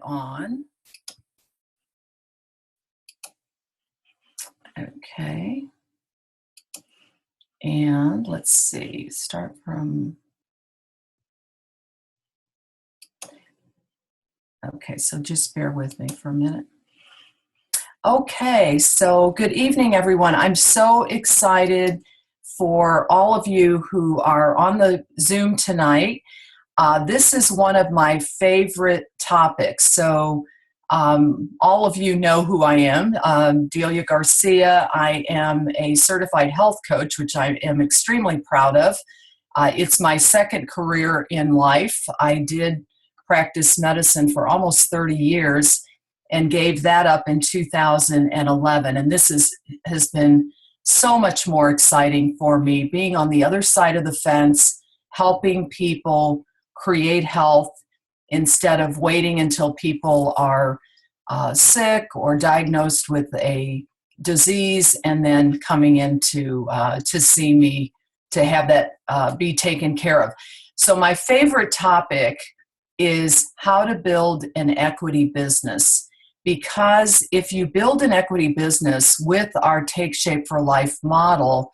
On. Okay. And let's see, start from, okay, so just bear with me for a minute. Okay, so good evening, everyone. I'm so excited for all of you who are on the Zoom tonight. This is one of my favorite topics. So all of you know who I am, Delia Garcia. I am a certified health coach, which I am extremely proud of. It's my second career in life. I did practice medicine for almost 30 years and gave that up in 2011. And this has been so much more exciting for me, being on the other side of the fence, helping people create health instead of waiting until people are sick or diagnosed with a disease and then coming in to see me to have that be taken care of. So my favorite topic is how to build an equity business. Because if you build an equity business with our Take Shape for Life model,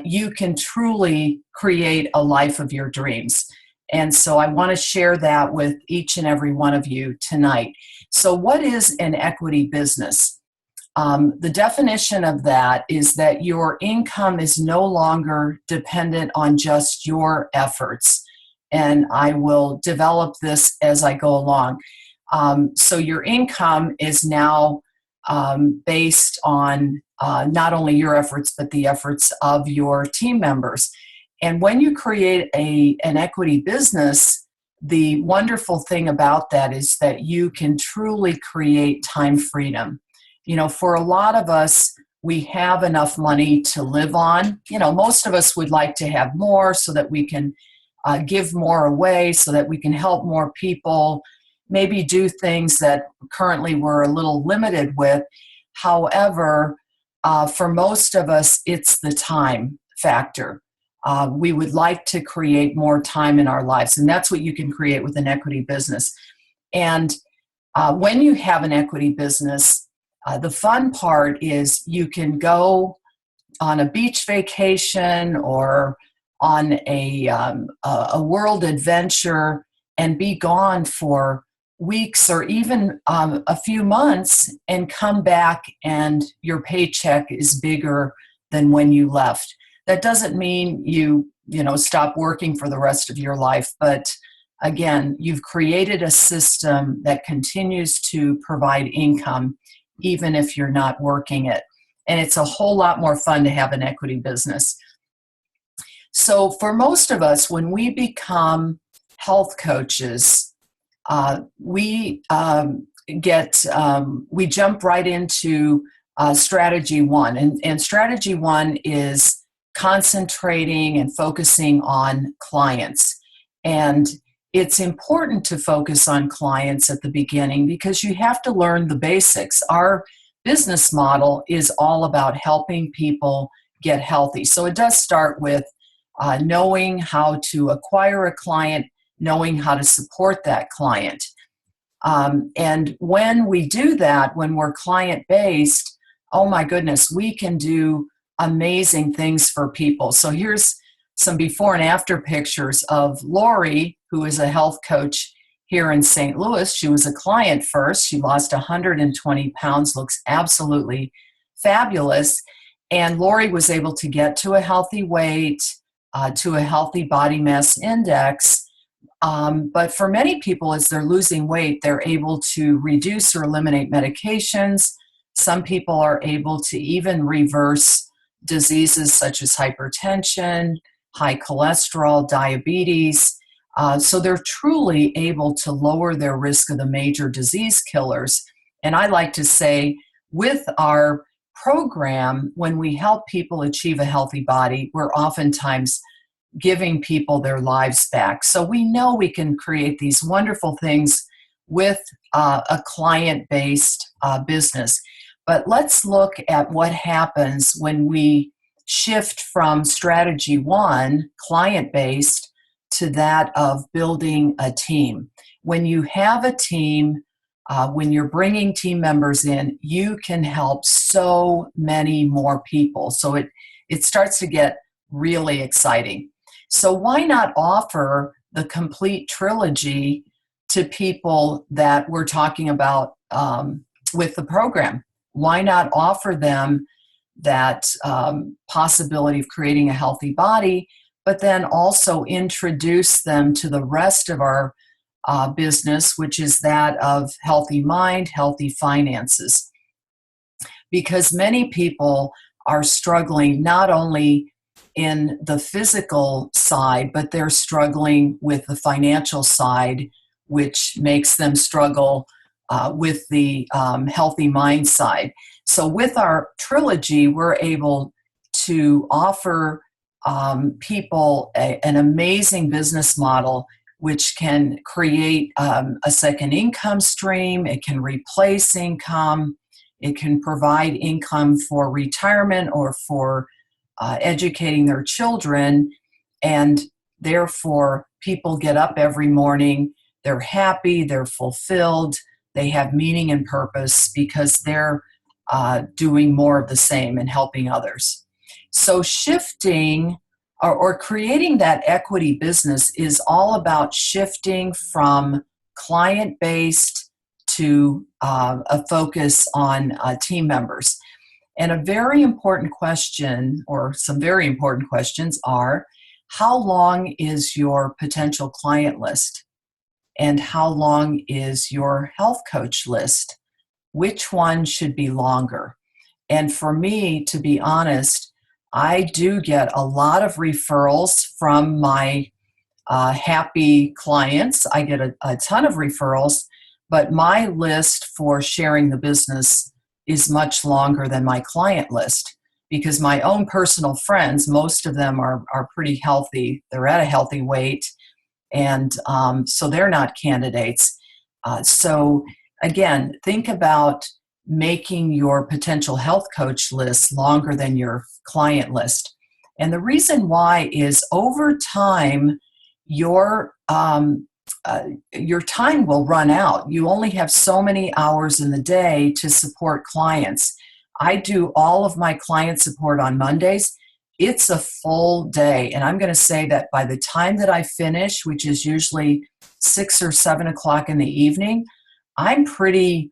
you can truly create a life of your dreams. And so I want to share that with each and every one of you tonight. So what is an equity business? The definition of that is that your income is no longer dependent on just your efforts. And I will develop this as I go along. So your income is now based on not only your efforts, but the efforts of your team members. And when you create an equity business, the wonderful thing about that is that you can truly create time freedom. You know, for a lot of us, we have enough money to live on. You know, most of us would like to have more so that we can give more away, so that we can help more people, maybe do things that currently we're a little limited with. However, for most of us, it's the time factor. We would like to create more time in our lives, and that's what you can create with an equity business. And when you have an equity business, the fun part is you can go on a beach vacation or on a world adventure and be gone for weeks or even a few months and come back and your paycheck is bigger than when you left. That doesn't mean you stop working for the rest of your life, but again, you've created a system that continues to provide income even if you're not working it. And it's a whole lot more fun to have an equity business. So for most of us, when we become health coaches, we jump right into strategy one. And strategy one is concentrating and focusing on clients. And it's important to focus on clients at the beginning because you have to learn the basics. Our business model is all about helping people get healthy. So it does start with knowing how to acquire a client, knowing how to support that client. And when we do that, when we're client-based, oh my goodness, we can do amazing things for people. So here's some before and after pictures of Lori, who is a health coach here in St. Louis. She was a client first. She lost 120 pounds, looks absolutely fabulous. And Lori was able to get to a healthy weight, to a healthy body mass index. But for many people, as they're losing weight, they're able to reduce or eliminate medications. Some people are able to even reverse diseases such as hypertension, high cholesterol, diabetes. So they're truly able to lower their risk of the major disease killers. And I like to say, with our program, when we help people achieve a healthy body, we're oftentimes giving people their lives back. So we know we can create these wonderful things with a client-based business. But let's look at what happens when we shift from strategy one, client-based, to that of building a team. when you have a team, when you're bringing team members in, you can help so many more people. So it starts to get really exciting. So why not offer the complete trilogy to people that we're talking about with the program? Why not offer them that possibility of creating a healthy body, but then also introduce them to the rest of our business, which is that of healthy mind, healthy finances. Because many people are struggling not only in the physical side, but they're struggling with the financial side, which makes them struggle with the healthy mind side. So with our trilogy, we're able to offer people an amazing business model which can create a second income stream. It can replace income. It can provide income for retirement or for educating their children. And therefore, people get up every morning, they're happy, they're fulfilled, they have meaning and purpose because they're doing more of the same and helping others. So shifting or creating that equity business is all about shifting from client-based to a focus on team members. And a very important question, or some very important questions are, how long is your potential client list? And how long is your health coach list? Which one should be longer? And for me, to be honest, I do get a lot of referrals from my happy clients. I get a ton of referrals, but my list for sharing the business is much longer than my client list because my own personal friends, most of them are pretty healthy. They're at a healthy weight, and so they're not candidates. So again, think about making your potential health coach list longer than your client list. And the reason why is over time, your time will run out. You only have so many hours in the day to support clients. I do all of my client support on Mondays. It's a full day. And I'm going to say that by the time that I finish, which is usually 6 or 7 o'clock in the evening, I'm pretty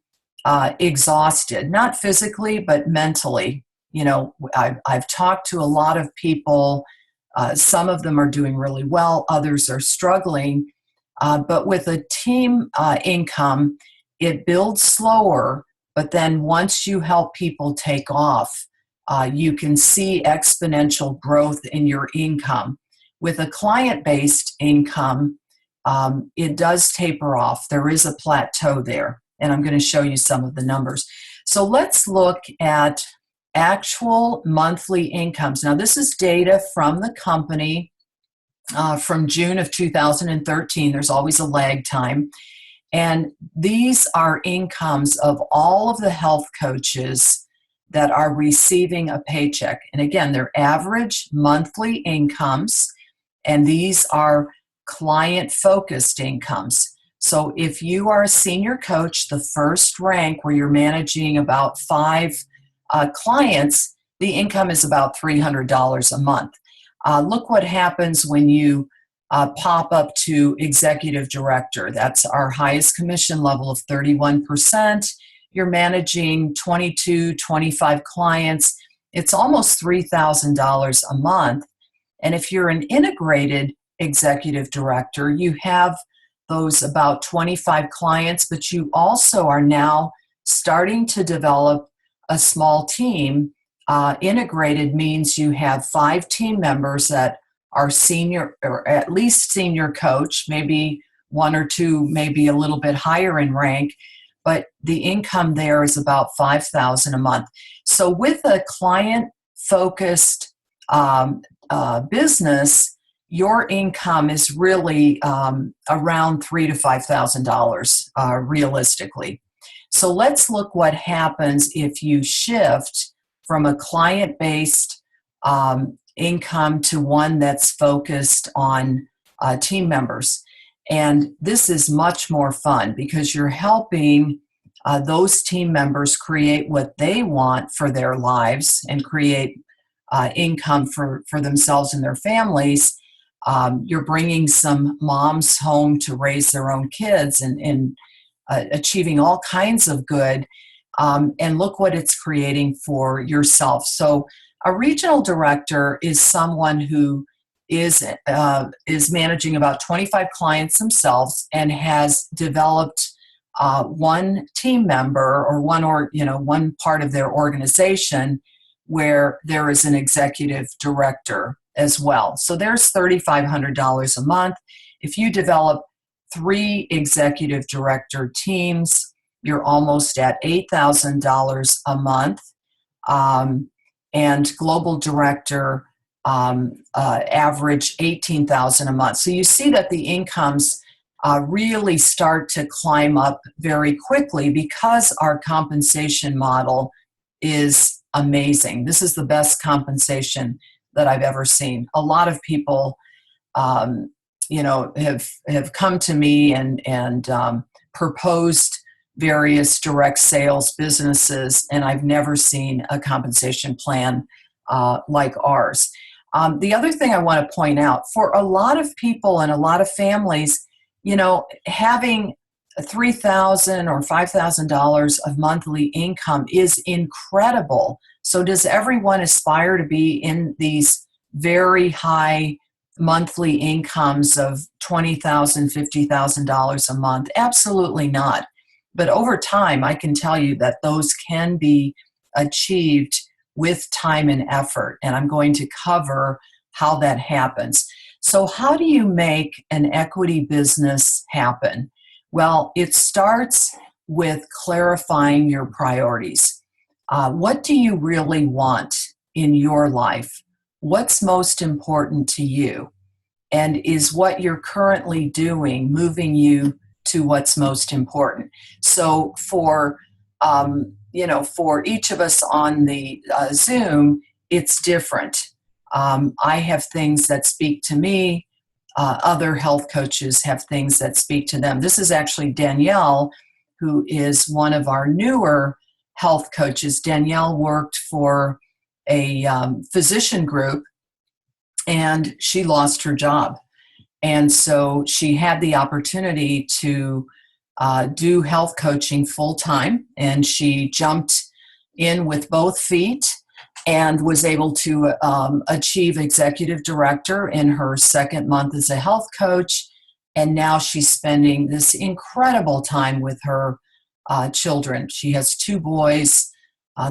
exhausted, not physically, but mentally. You know, I've talked to a lot of people. Some of them are doing really well. Others are struggling. But with a team income, it builds slower. But then once you help people take off, you can see exponential growth in your income. With a client-based income, it does taper off. There is a plateau there. And I'm going to show you some of the numbers. So let's look at actual monthly incomes. Now, this is data from the company from June of 2013. There's always a lag time. And these are incomes of all of the health coaches that are receiving a paycheck. And again, they're average monthly incomes, and these are client-focused incomes. So if you are a senior coach, the first rank where you're managing about 5 clients, the income is about $300 a month. Look what happens when you pop up to executive director. That's our highest commission level of 31%. You're managing 22, 25 clients. It's almost $3,000 a month. And if you're an integrated executive director, you have those about 25 clients, but you also are now starting to develop a small team. Integrated means you have 5 team members that are senior, or at least senior coach, maybe 1 or 2, maybe a little bit higher in rank, but the income there is about $5,000 a month. So with a client-focused business, your income is really around $3,000 to $5,000 realistically. So let's look what happens if you shift from a client-based income to one that's focused on team members. And this is much more fun because you're helping those team members create what they want for their lives and create income for themselves and their families. You're bringing some moms home to raise their own kids and achieving all kinds of good. And look what it's creating for yourself. So a regional director is someone who is managing about 25 clients themselves and has developed one team member or one part of their organization where there is an executive director as well. So there's $3,500 a month. If you develop 3 executive director teams, you're almost at $8,000 a month. And global director average $18,000 a month. So you see that the incomes really start to climb up very quickly because our compensation model is amazing. This is the best compensation that I've ever seen. A lot of people, have come to me and proposed various direct sales businesses, and I've never seen a compensation plan like ours. The other thing I want to point out, for a lot of people and a lot of families, having $3,000 or $5,000 of monthly income is incredible. So does everyone aspire to be in these very high monthly incomes of $20,000, $50,000 a month? Absolutely not. But over time, I can tell you that those can be achieved with time and effort. And I'm going to cover how that happens. So how do you make an equity business happen? Well, it starts with clarifying your priorities. What do you really want in your life? What's most important to you? And is what you're currently doing moving you to what's most important? So for each of us on the Zoom, it's different. I have things that speak to me. Other health coaches have things that speak to them. This is actually Danielle, who is one of our newer health coaches. Danielle worked for a physician group, and she lost her job. And so she had the opportunity to do health coaching full time, and she jumped in with both feet and was able to achieve executive director in her second month as a health coach. And now she's spending this incredible time with her children. She has 2 boys.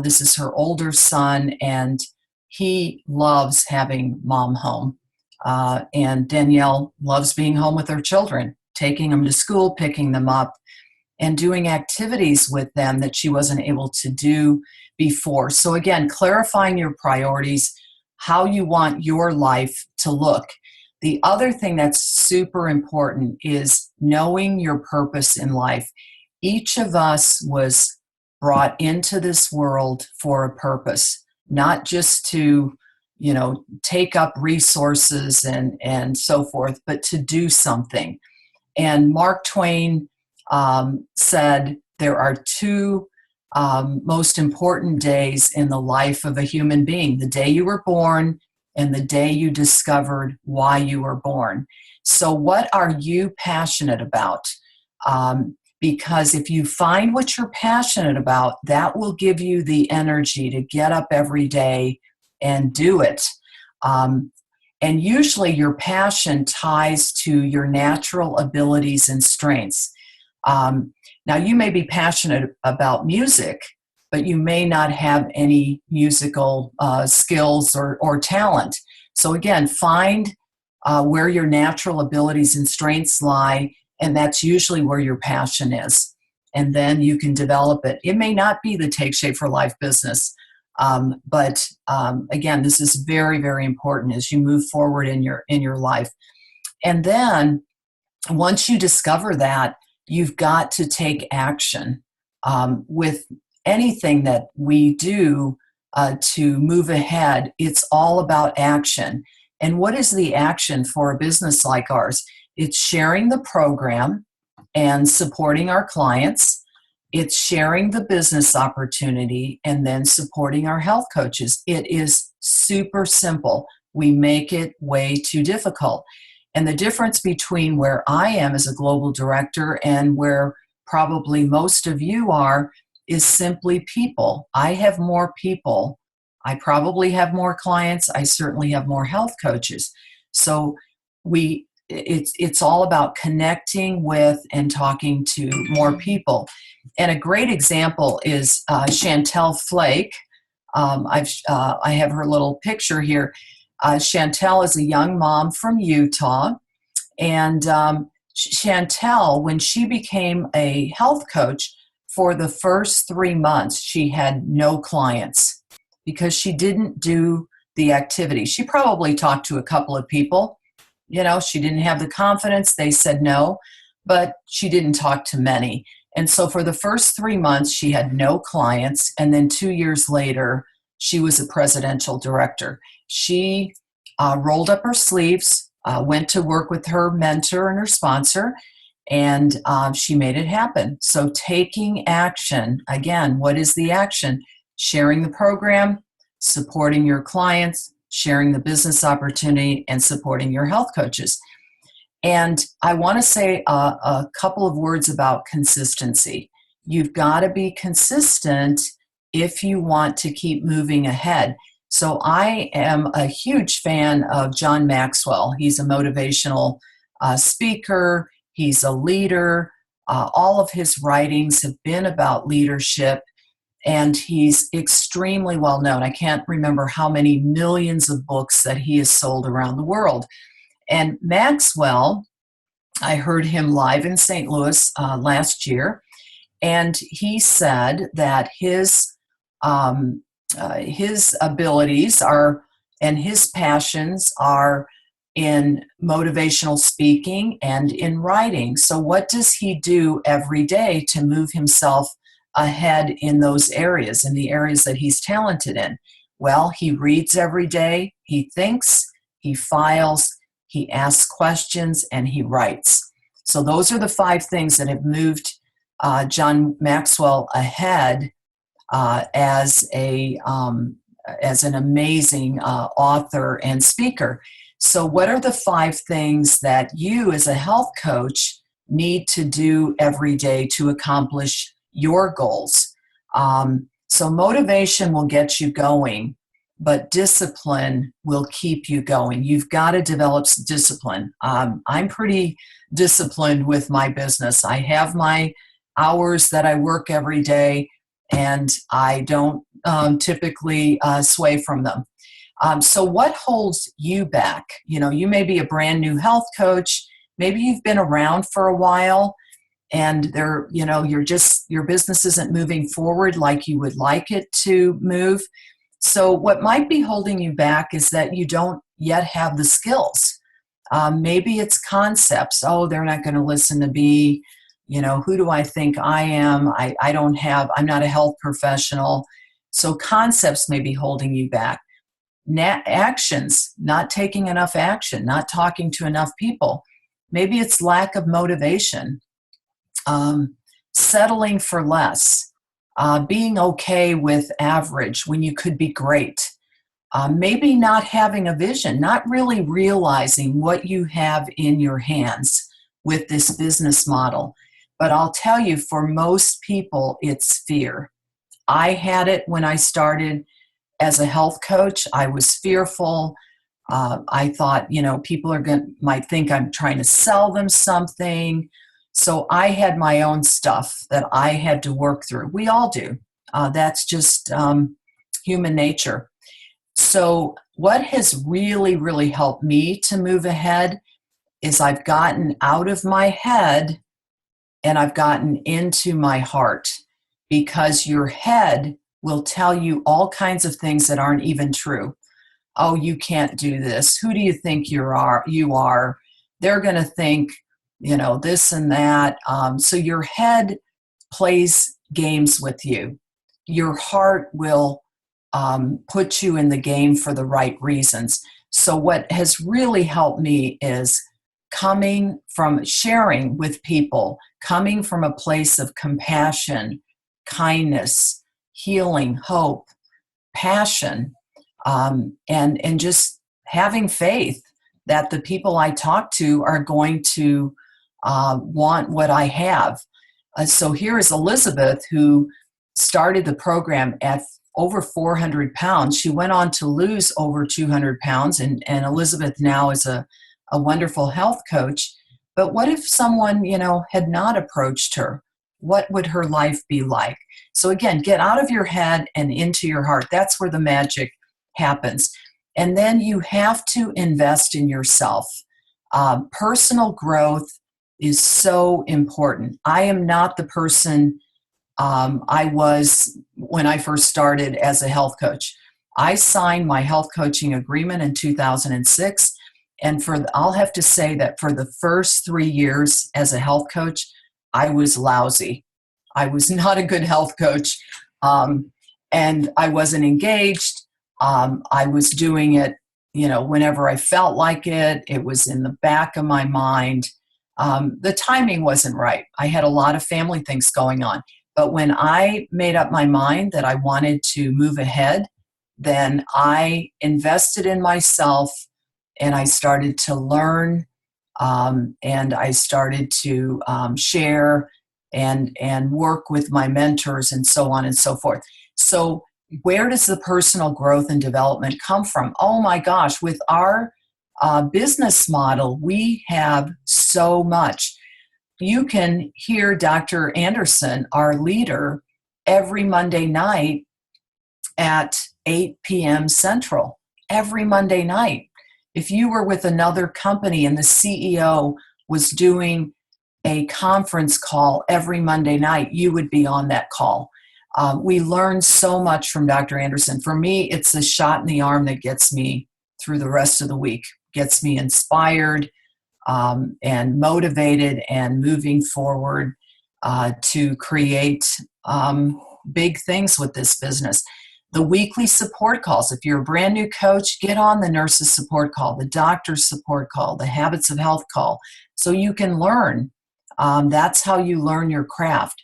This is her older son, and he loves having mom home. And Danielle loves being home with her children, taking them to school, picking them up, and doing activities with them that she wasn't able to do before. So again, clarifying your priorities, how you want your life to look. The other thing that's super important is knowing your purpose in life. Each of us was brought into this world for a purpose, not just to take up resources and so forth, but to do something. And Mark Twain said there are 2 most important days in the life of a human being: the day you were born and the day you discovered why you were born. So what are you passionate about? Because if you find what you're passionate about, that will give you the energy to get up every day and do it. And usually your passion ties to your natural abilities and strengths. Now, you may be passionate about music, but you may not have any musical skills or talent. So again, find where your natural abilities and strengths lie, and that's usually where your passion is. And then you can develop it. It may not be the Take Shape for Life business, but again, this is very, very important as you move forward in your life. And then once you discover that, you've got to take action. With anything that we do to move ahead, it's all about action. And what is the action for a business like ours? It's sharing the program and supporting our clients. It's sharing the business opportunity and then supporting our health coaches. It is super simple. We make it way too difficult. And the difference between where I am as a global director and where probably most of you are is simply people. I have more people. I probably have more clients. I certainly have more health coaches. So it's all about connecting with and talking to more people. And a great example is Chantel Flake. I have her little picture here. Chantel is a young mom from Utah. And Chantel, when she became a health coach, for the first 3 months, she had no clients because she didn't do the activity. She probably talked to a couple of people. She didn't have the confidence. They said no, but she didn't talk to many. And so for the first 3 months, she had no clients. And then 2 years later, she was a presidential director. She rolled up her sleeves, went to work with her mentor and her sponsor, and she made it happen. So taking action, again, what is the action? Sharing the program, supporting your clients, sharing the business opportunity, and supporting your health coaches. And I want to say a couple of words about consistency. You've got to be consistent if you want to keep moving ahead. So I am a huge fan of John Maxwell. He's a motivational speaker. He's a leader. All of his writings have been about leadership, and he's extremely well known. I can't remember how many millions of books that he has sold around the world. And Maxwell, I heard him live in St. Louis last year, and he said that his abilities are and his passions are in motivational speaking and in writing. So what does he do every day to move himself ahead in those areas, in the areas that he's talented in? Well, he reads every day, he thinks, he files, he asks questions, and he writes. So those are the 5 things that have moved John Maxwell ahead as an amazing author and speaker. So what are the 5 things that you as a health coach need to do every day to accomplish your goals? So motivation will get you going, but discipline will keep you going. You've got to develop discipline. I'm pretty disciplined with my business. I have my hours that I work every day, and I don't typically sway from them. So what holds you back? You may be a brand new health coach. Maybe you've been around for a while, and your business isn't moving forward like you would like it to move. So what might be holding you back is that you don't yet have the skills. Maybe it's concepts. Oh, they're not going to listen to me. Who do I think I am? I'm not a health professional. So concepts may be holding you back. Actions, not taking enough action, not talking to enough people. Maybe it's lack of motivation. Settling for less. Being okay with average when you could be great. Maybe not having a vision, not really realizing what you have in your hands with this business model. But I'll tell you, for most people, it's fear. I had it when I started as a health coach. I was fearful. I thought, people might think I'm trying to sell them something. So I had my own stuff that I had to work through. We all do. That's just human nature. So what has really, really helped me to move ahead is I've gotten out of my head and I've gotten into my heart, because your head will tell you all kinds of things that aren't even true. Oh, you can't do this. Who do you think you are? They're going to think, this and that. So your head plays games with you. Your heart will put you in the game for the right reasons. So what has really helped me is coming from sharing with people, coming from a place of compassion, kindness, healing, hope, passion, and just having faith that the people I talk to are going to want what I have. So here is Elizabeth, who started the program at over 400 pounds. She went on to lose over 200 pounds, and Elizabeth now is a wonderful health coach. But what if someone, had not approached her? What would her life be like? So again, get out of your head and into your heart. That's where the magic happens. And then you have to invest in yourself. Personal growth is so important. I am not the person I was when I first started as a health coach. I signed my health coaching agreement in 2006. And I'll have to say that for the first 3 years as a health coach, I was lousy. I was not a good health coach. And I wasn't engaged. I was doing it, whenever I felt like it. It was in the back of my mind. The timing wasn't right. I had a lot of family things going on. But when I made up my mind that I wanted to move ahead, then I invested in myself and I started to learn, and I started to share and work with my mentors and so on and so forth. So where does the personal growth and development come from? Oh my gosh, with our business model, we have so much. You can hear Dr. Anderson, our leader, every Monday night at 8 p.m. Central, every Monday night. If you were with another company and the CEO was doing a conference call every Monday night, you would be on that call. We learn so much from Dr. Anderson. For me, it's a shot in the arm that gets me through the rest of the week, gets me inspired and motivated and moving forward to create big things with this business. The weekly support calls. If you're a brand new coach, get on the nurse's support call, the doctor's support call, the habits of health call, so you can learn. That's how you learn your craft.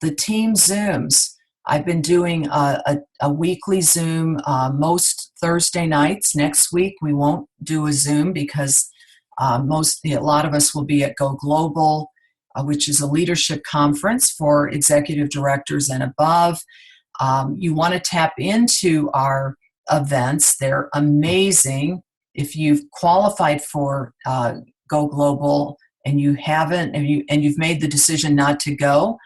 The team Zooms. I've been doing a weekly Zoom most Thursday nights. Next week, we won't do a Zoom because a lot of us will be at Go Global, which is a leadership conference for executive directors and above. You want to tap into our events. They're amazing. If you've qualified for Go Global and you haven't, and you've made the decision not to go,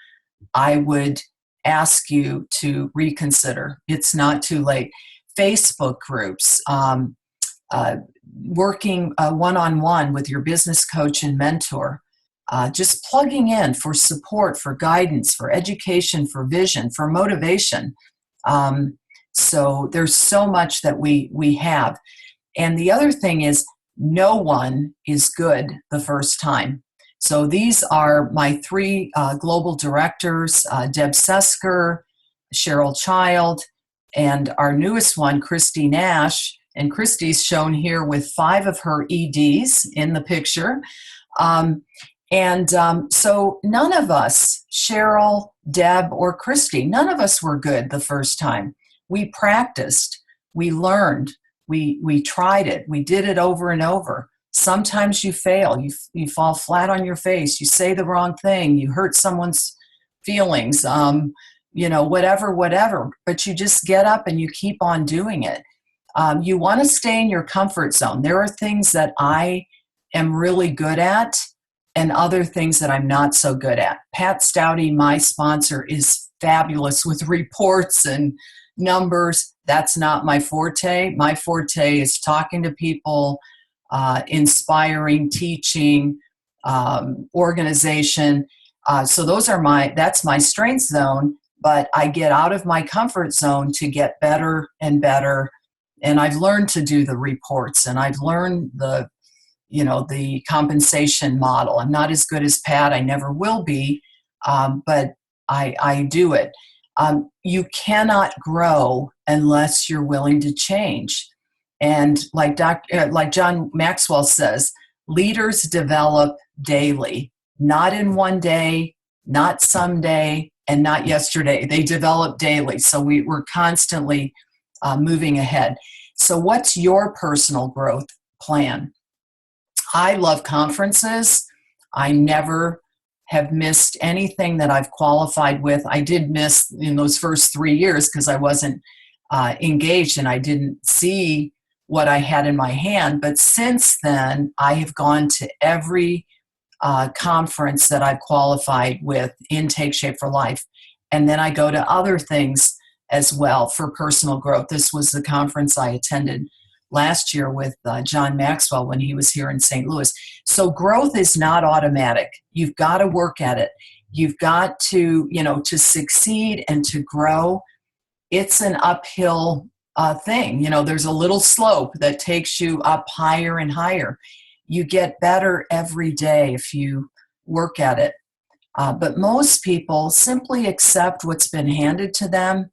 I would ask you to reconsider. It's not too late. Facebook groups, working one-on-one with your business coach and mentor, just plugging in for support, for guidance, for education, for vision, for motivation. So there's so much that we have. And the other thing is, no one is good the first time. So these are my three global directors, Deb Sesker, Cheryl Child, and our newest one, Christy Nash. And Christy's shown here with 5 of her EDs in the picture. So none of us, Cheryl, Deb, or Christy, none of us were good the first time. We practiced, we learned, we tried it, we did it over and over. Sometimes you fail, you fall flat on your face, you say the wrong thing, you hurt someone's feelings, whatever, but you just get up and you keep on doing it. You want to stay in your comfort zone. There are things that I am really good at and other things that I'm not so good at. Pat Stouty, my sponsor, is fabulous with reports and numbers. That's not my forte. My forte is talking to people, inspiring, teaching, organization. So that's my strength zone, but I get out of my comfort zone to get better and better. And I've learned to do the reports, and I've learned the compensation model. I'm not as good as Pat. I never will be, but I do it. You cannot grow unless you're willing to change. And like John Maxwell says, Leaders develop daily, not in one day, not someday, and not yesterday. They develop daily. So we're constantly moving ahead. So what's your personal growth plan? I love conferences. I never have missed anything that I've qualified with. I did miss in those first 3 years because I wasn't engaged and I didn't see what I had in my hand. But since then, I have gone to every conference that I've qualified with in Take Shape for Life. And then I go to other things as well for personal growth. This was the conference I attended last year with John Maxwell when he was here in St. Louis. So growth is not automatic. You've got to work at it. You've got to, to succeed and to grow. It's an uphill thing. There's a little slope that takes you up higher and higher. You get better every day if you work at it. But most people simply accept what's been handed to them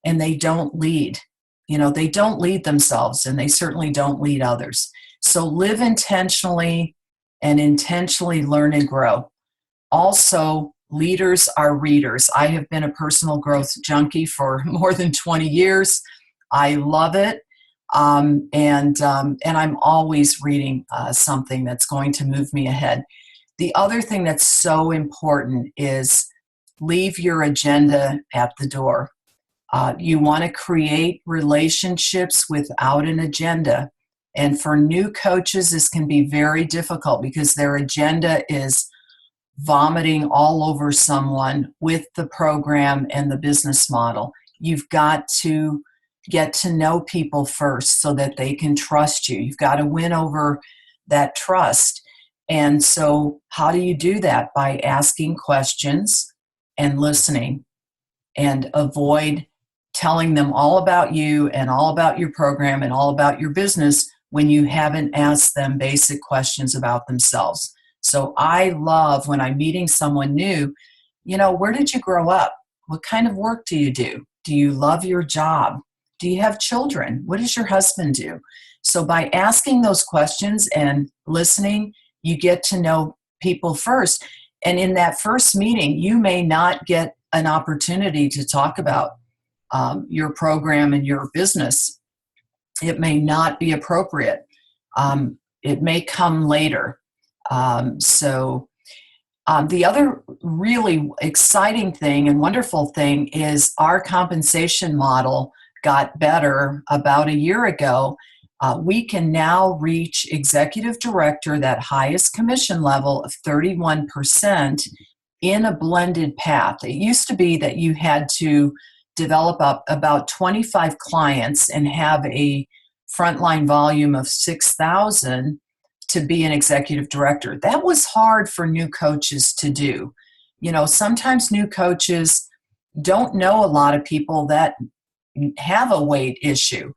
and they don't lead. They don't lead themselves and they certainly don't lead others. So live intentionally and intentionally learn and grow. Also, leaders are readers. I have been a personal growth junkie for more than 20 years. I love it. And I'm always reading something that's going to move me ahead. The other thing that's so important is leave your agenda at the door. You want to create relationships without an agenda. And for new coaches, this can be very difficult because their agenda is vomiting all over someone with the program and the business model. You've got to get to know people first so that they can trust you. You've got to win over that trust. And so how do you do that? By asking questions and listening, and avoid telling them all about you and all about your program and all about your business when you haven't asked them basic questions about themselves. So I love when I'm meeting someone new, where did you grow up? What kind of work do you do? Do you love your job? Do you have children? What does your husband do? So by asking those questions and listening, you get to know people first. And in that first meeting, you may not get an opportunity to talk about your program and your business. It may not be appropriate. It may come later. The other really exciting thing and wonderful thing is our compensation model got better about a year ago. We can now reach executive director, that highest commission level of 31%, in a blended path. It used to be that you had to develop up about 25 clients and have a frontline volume of 6,000 to be an executive director. That was hard for new coaches to do. Sometimes new coaches don't know a lot of people that have a weight issue.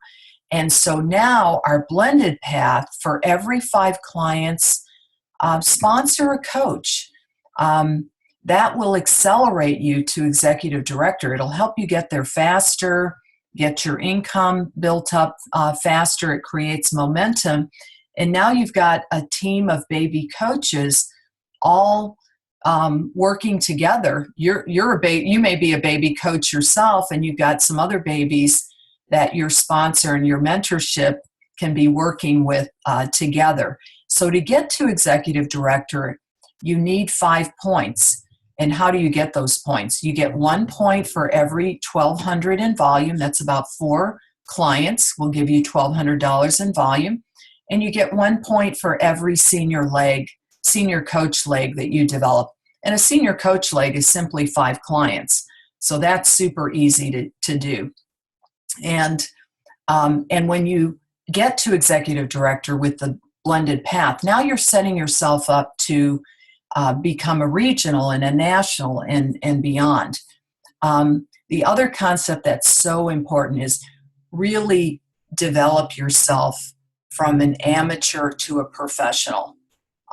And so now our blended path, for every 5 clients, sponsor a coach. That will accelerate you to executive director. It'll help you get there faster, get your income built up faster. It creates momentum. And now you've got a team of baby coaches all working together. You may be a baby coach yourself, and you've got some other babies that your sponsor and your mentorship can be working with together. So to get to executive director, you need 5 points. And how do you get those points? You get 1 point for every $1,200 in volume. That's about 4 clients. Will give you $1,200 in volume. And you get 1 point for every senior coach leg that you develop. And a senior coach leg is simply 5 clients. So that's super easy to do. And when you get to executive director with the blended path, now you're setting yourself up to become a regional and a national and beyond. The other concept that's so important is really develop yourself from an amateur to a professional.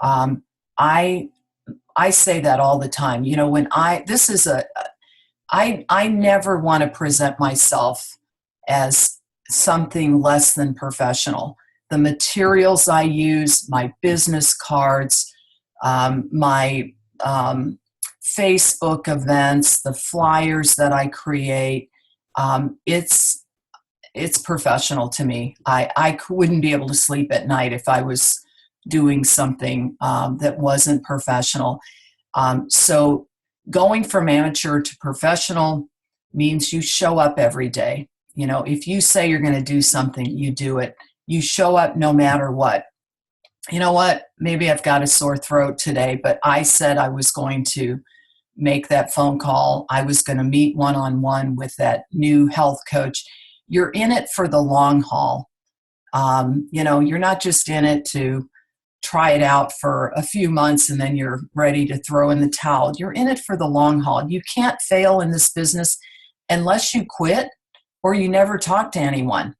I say that all the time. I never want to present myself as something less than professional. the materials I use, my business cards, my Facebook events, the flyers that I create. It's professional to me. I wouldn't be able to sleep at night if I was doing something that wasn't professional. So going from amateur to professional means you show up every day. You know, if you say you're going to do something, you do it. You show up no matter what. You know what? Maybe I've got a sore throat today, but I said I was going to make that phone call. I was going to meet one-on-one with that new health coach. You're in it for the long haul. You know, you're not just in it to try it out for a few months and then you're ready to throw in the towel. You're in it for the long haul. You can't fail in this business unless you quit or you never talk to anyone.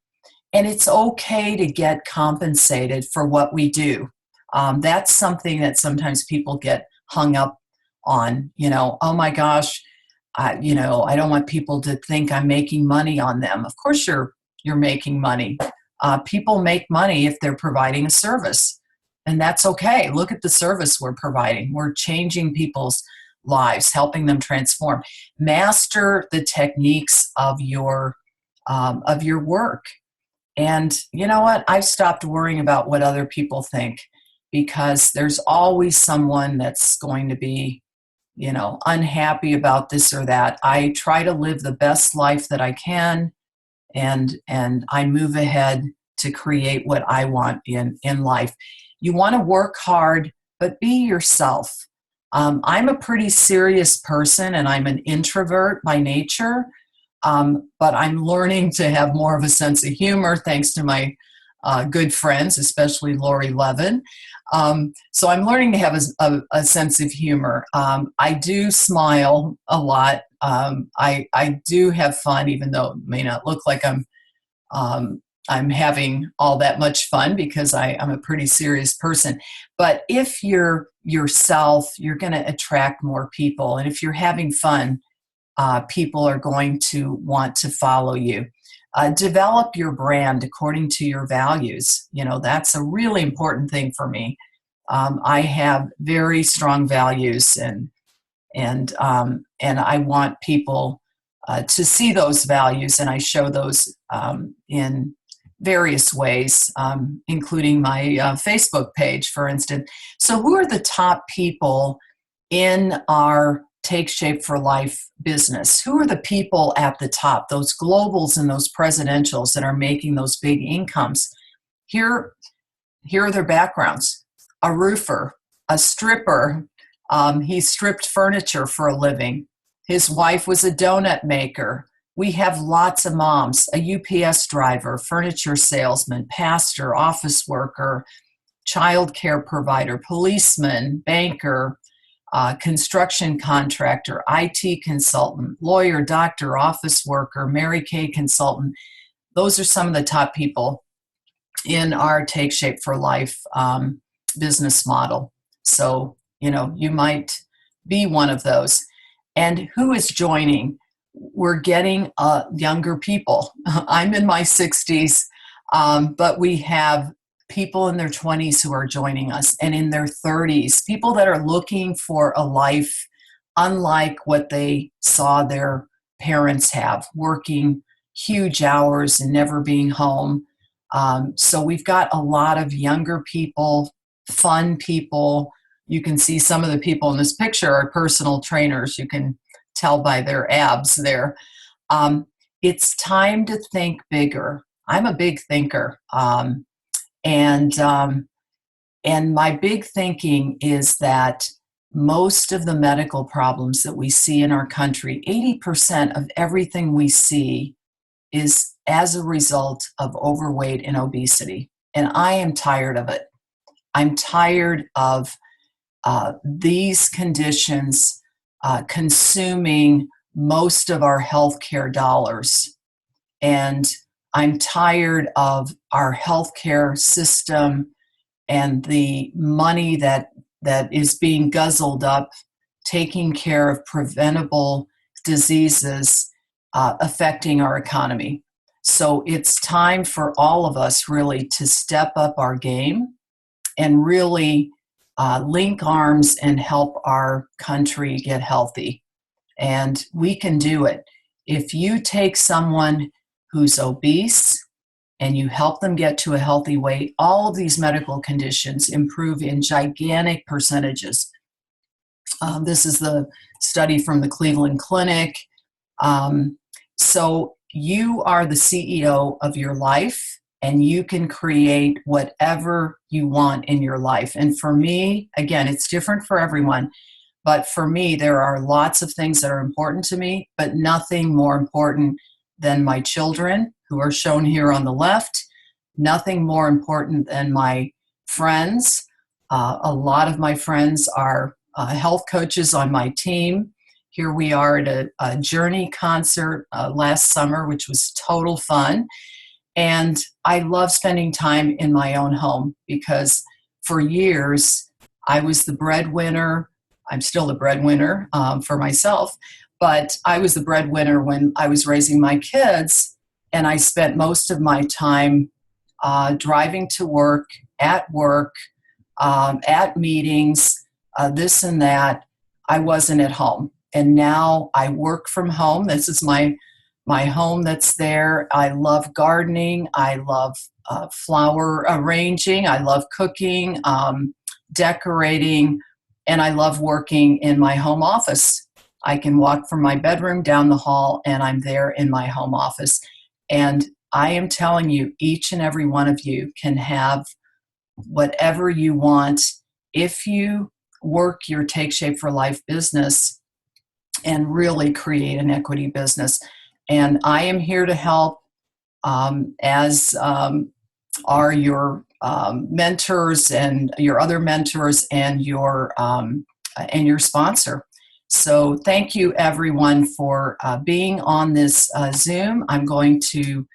And it's okay to get compensated for what we do. That's something that sometimes people get hung up on. You know, oh my gosh, you know, I don't want people to think I'm making money on them. Of course you're making money. People make money if they're providing a service. And that's okay. Look at the service we're providing. We're changing people's lives, helping them transform. Master the techniques of your work. And you know what? I've stopped worrying about what other people think because there's always someone that's going to be, you know, unhappy about this or that. I try to live the best life that I can, and I move ahead to create what I want in life. You want to work hard, but be yourself. I'm a pretty serious person, and I'm an introvert by nature, but I'm learning to have more of a sense of humor thanks to my good friends, especially Lori Levin. So I'm learning to have a sense of humor. I do smile a lot. I do have fun, even though it may not look like I'm having all that much fun because I'm a pretty serious person. But if you're yourself, you're going to attract more people. And if you're having fun, people are going to want to follow you. Develop your brand according to your values. You know, that's a really important thing for me. I have very strong values, and I want people to see those values, and I show those in various ways, including my Facebook page, for instance. So who are the top people in our Take Shape for Life business? Who are the people at the top, those globals and those presidentials that are making those big incomes? Here are their backgrounds. A roofer, a stripper. He stripped furniture for a living. His wife was a donut maker. We have lots of moms, a UPS driver, furniture salesman, pastor, office worker, child care provider, policeman, banker, construction contractor, IT consultant, lawyer, doctor, office worker, Mary Kay consultant. Those are some of the top people in our Take Shape for Life business model. So, you know, you might be one of those. And who is joining? We're getting younger people. I'm in my 60s, but we have people in their 20s who are joining us, and in their 30s, people that are looking for a life unlike what they saw their parents have, working huge hours and never being home. So we've got a lot of younger people, fun people. You can see some of the people in this picture are personal trainers. You can tell by their abs there. It's time to think bigger. I'm a big thinker. And my big thinking is that most of the medical problems that we see in our country, 80% of everything we see is as a result of overweight and obesity. And I am tired of it. I'm tired of these conditions consuming most of our healthcare dollars. And I'm tired of our healthcare system and the money that is being guzzled up, taking care of preventable diseases affecting our economy. So it's time for all of us really to step up our game and really link arms and help our country get healthy. And we can do it. If you take someone who's obese and you help them get to a healthy weight, all of these medical conditions improve in gigantic percentages. This is the study from the Cleveland Clinic. So you are the CEO of your life, and you can create whatever you want in your life. And for me, again, it's different for everyone, but for me, there are lots of things that are important to me, but nothing more important than my children, who are shown here on the left, nothing more important than my friends. A lot of my friends are health coaches on my team. Here we are at a Journey concert last summer, which was total fun. And I love spending time in my own home because for years I was the breadwinner. I'm still the breadwinner for myself, but I was the breadwinner when I was raising my kids, and I spent most of my time driving to work, at meetings, this and that. I wasn't at home. And now I work from home. This is my home that's there. I love gardening. I love flower arranging. I love cooking, decorating, and I love working in my home office. I can walk from my bedroom down the hall, and I'm there in my home office. And I am telling you, each and every one of you can have whatever you want if you work your Take Shape for Life business and really create an equity business. And I am here to help, as are your mentors and your other mentors and your sponsor. So thank you, everyone, for being on this Zoom. I'm going to